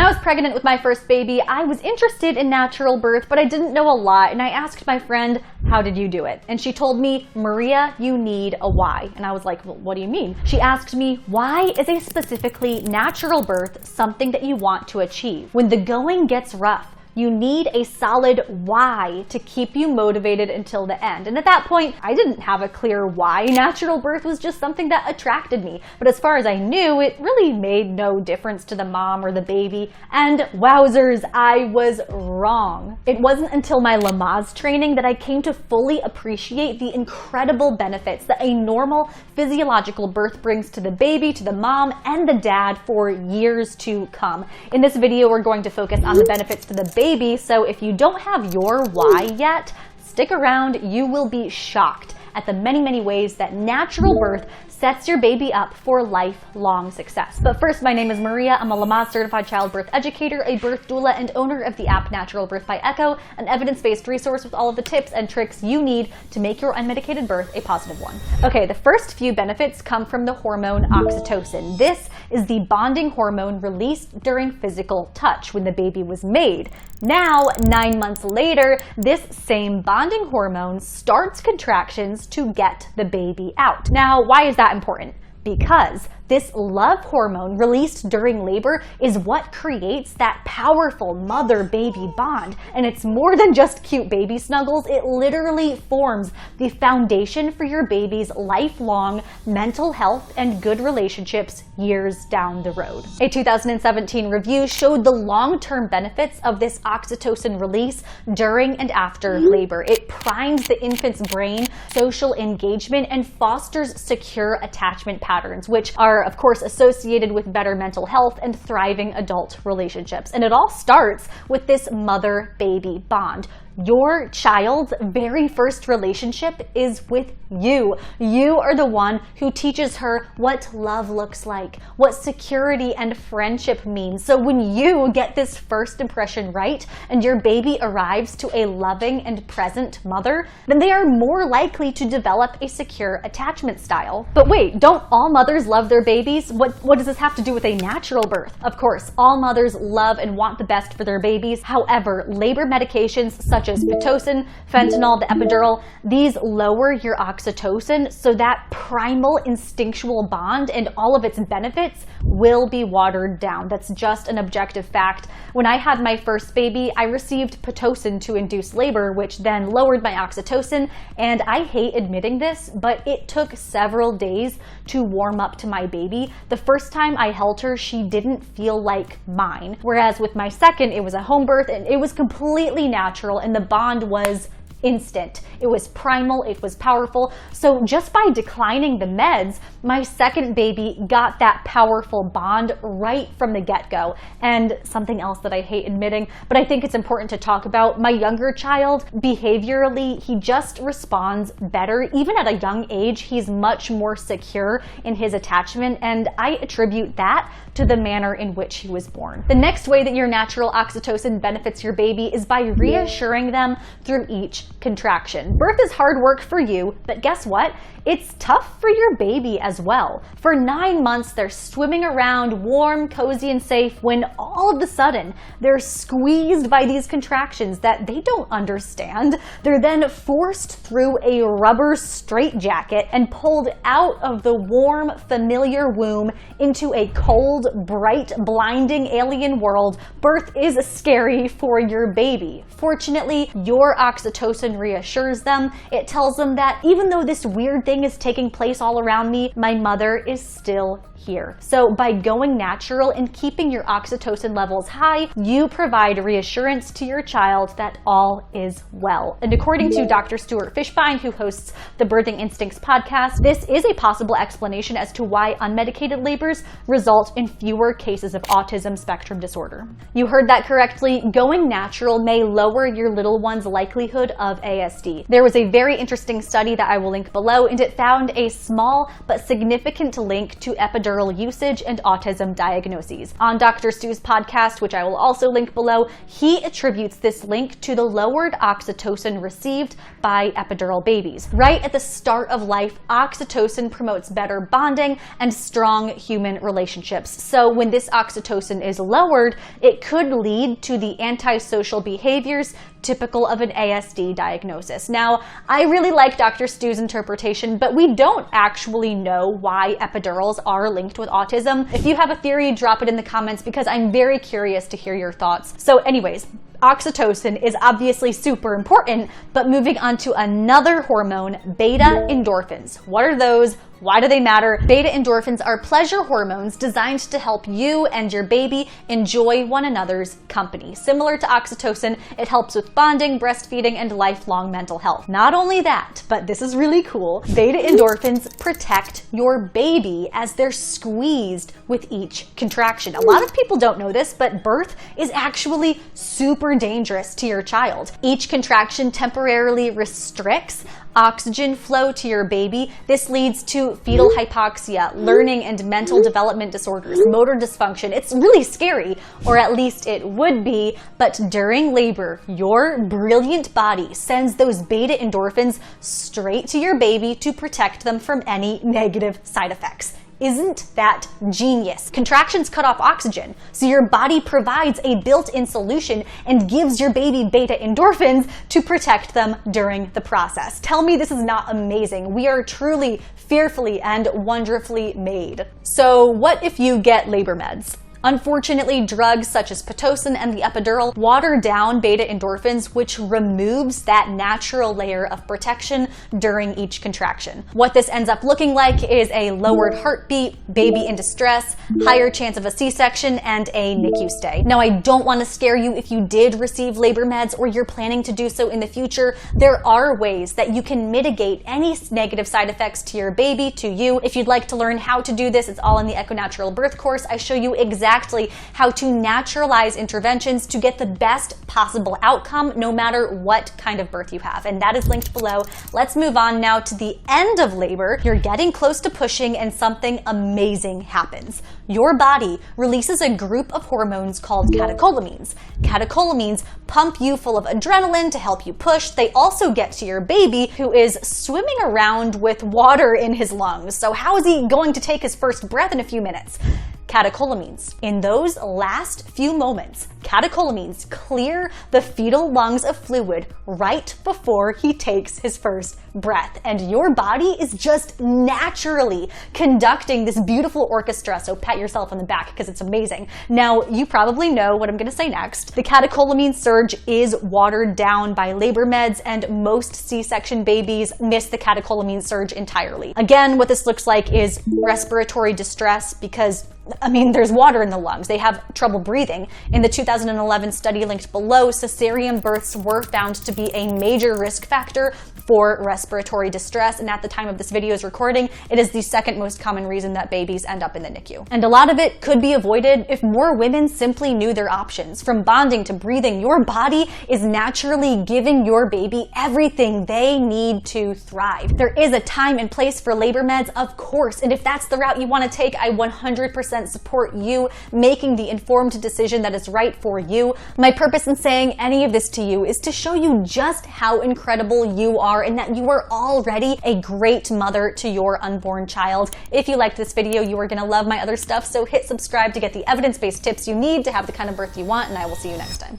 I was pregnant with my first baby, I was interested in natural birth, but I didn't know a lot, and I asked my friend, how did you do it? And she told me, Maria, you need a Y. And I was like, well, what do you mean? She asked me, why is a specifically natural birth something that you want to achieve? When the going gets rough, you need a solid why to keep you motivated until the end. And at that point, I didn't have a clear why. Natural birth was just something that attracted me. But as far as I knew, it really made no difference to the mom or the baby. And wowzers, I was wrong. It wasn't until my Lamaze training that I came to fully appreciate the incredible benefits that a normal physiological birth brings to the baby, to the mom, and the dad for years to come. In this video, we're going to focus on the benefits to the baby. So if you don't have your why yet, stick around. You will be shocked at the many, many ways that natural birth sets your baby up for lifelong success. But first, my name is Maria. I'm a Lamaze certified childbirth educator, a birth doula, and owner of the app Natural Birth by Echo, an evidence-based resource with all of the tips and tricks you need to make your unmedicated birth a positive one. Okay, the first few benefits come from the hormone oxytocin. This is the bonding hormone released during physical touch when the baby was made. Now, 9 months later, this same bonding hormone starts contractions to get the baby out. Now, why is that important? Because this love hormone released during labor is what creates that powerful mother-baby bond. And it's more than just cute baby snuggles. It literally forms the foundation for your baby's lifelong mental health and good relationships years down the road. A 2017 review showed the long-term benefits of this oxytocin release during and after labor. It primes the infant's brain, social engagement, and fosters secure attachment patterns, which are of course associated with better mental health and thriving adult relationships. And it all starts with this mother-baby bond. Your child's very first relationship is with you. You are the one who teaches her what love looks like, what security and friendship means. So when you get this first impression right and your baby arrives to a loving and present mother, then they are more likely to develop a secure attachment style. But wait, don't all mothers love their babies? What does this have to do with a natural birth? Of course, all mothers love and want the best for their babies. However, labor medications such as Pitocin, fentanyl, the epidural, these lower your oxytocin, so that primal instinctual bond and all of its benefits will be watered down. That's just an objective fact. When I had my first baby, I received Pitocin to induce labor, which then lowered my oxytocin, and I hate admitting this, but it took several days to warm up to my baby. The first time I held her, she didn't feel like mine, whereas with my second, it was a home birth, and it was completely natural, and the bond was instant. It was primal, it was powerful. So just by declining the meds, my second baby got that powerful bond right from the get-go. And something else that I hate admitting, but I think it's important to talk about, my younger child, behaviorally, he just responds better. Even at a young age, he's much more secure in his attachment, and I attribute that to the manner in which he was born. The next way that your natural oxytocin benefits your baby is by reassuring them through each contraction. Birth is hard work for you, but guess what? It's tough for your baby as well. For 9 months, they're swimming around warm, cozy, and safe when all of a sudden they're squeezed by these contractions that they don't understand. They're then forced through a rubber straitjacket and pulled out of the warm, familiar womb into a cold, bright, blinding alien world. Birth is scary for your baby. Fortunately, your oxytocin reassures them. It tells them that even though this weird thing is taking place all around me, my mother is still here. So by going natural and keeping your oxytocin levels high, you provide reassurance to your child that all is well. And according to Dr. Stuart Fishbein, who hosts the Birthing Instincts podcast, this is a possible explanation as to why unmedicated labors result in fewer cases of autism spectrum disorder. You heard that correctly. Going natural may lower your little one's likelihood of of ASD. There was a very interesting study that I will link below, and it found a small but significant link to epidural usage and autism diagnoses. On Dr. Stu's podcast, which I will also link below, he attributes this link to the lowered oxytocin received by epidural babies. Right at the start of life, oxytocin promotes better bonding and strong human relationships. So when this oxytocin is lowered, it could lead to the antisocial behaviors typical of an ASD diagnosis. Now, I really like Dr. Stu's interpretation, but we don't actually know why epidurals are linked with autism. If you have a theory, drop it in the comments because I'm very curious to hear your thoughts. So anyways, oxytocin is obviously super important, but moving on to another hormone, beta endorphins. What are those? Why do they matter? Beta endorphins are pleasure hormones designed to help you and your baby enjoy one another's company. Similar to oxytocin, it helps with bonding, breastfeeding, and lifelong mental health. Not only that, but this is really cool, beta endorphins protect your baby as they're squeezed with each contraction. A lot of people don't know this, but birth is actually super dangerous to your child. Each contraction temporarily restricts oxygen flow to your baby. This leads to fetal hypoxia, learning and mental development disorders, motor dysfunction. It's really scary, or at least it would be, but during labor, your brilliant body sends those beta endorphins straight to your baby to protect them from any negative side effects. Isn't that genius? Contractions cut off oxygen, so your body provides a built-in solution and gives your baby beta endorphins to protect them during the process. Tell me this is not amazing. We are truly, fearfully, and wonderfully made. So what if you get labor meds? Unfortunately, drugs such as Pitocin and the epidural water down beta endorphins, which removes that natural layer of protection during each contraction. What this ends up looking like is a lowered heartbeat, baby in distress, higher chance of a C-section, and a NICU stay. Now, I don't want to scare you if you did receive labor meds or you're planning to do so in the future. There are ways that you can mitigate any negative side effects to your baby, to you. If you'd like to learn how to do this, it's all in the Echo Natural Birth course. I show you exactly how to naturalize interventions to get the best possible outcome no matter what kind of birth you have. And that is linked below. Let's move on now to the end of labor. You're getting close to pushing and something amazing happens. Your body releases a group of hormones called catecholamines. Catecholamines pump you full of adrenaline to help you push. They also get to your baby who is swimming around with water in his lungs. So how is he going to take his first breath in a few minutes? Catecholamines. In those last few moments, catecholamines clear the fetal lungs of fluid right before he takes his first breath. And your body is just naturally conducting this beautiful orchestra, so pat yourself on the back because it's amazing. Now, you probably know what I'm going to say next. The catecholamine surge is watered down by labor meds, and most C-section babies miss the catecholamine surge entirely. Again, what this looks like is respiratory distress because there's water in the lungs. They have trouble breathing. In the 2011 study linked below, cesarean births were found to be a major risk factor for respiratory distress, and at the time of this video's recording, it is the second most common reason that babies end up in the NICU. And a lot of it could be avoided if more women simply knew their options. From bonding to breathing, your body is naturally giving your baby everything they need to thrive. There is a time and place for labor meds, of course, and if that's the route you want to take, I 100% support you making the informed decision that is right for you. My purpose in saying any of this to you is to show you just how incredible you are and that you are already a great mother to your unborn child. If you liked this video, you are going to love my other stuff, so hit subscribe to get the evidence-based tips you need to have the kind of birth you want, and I will see you next time.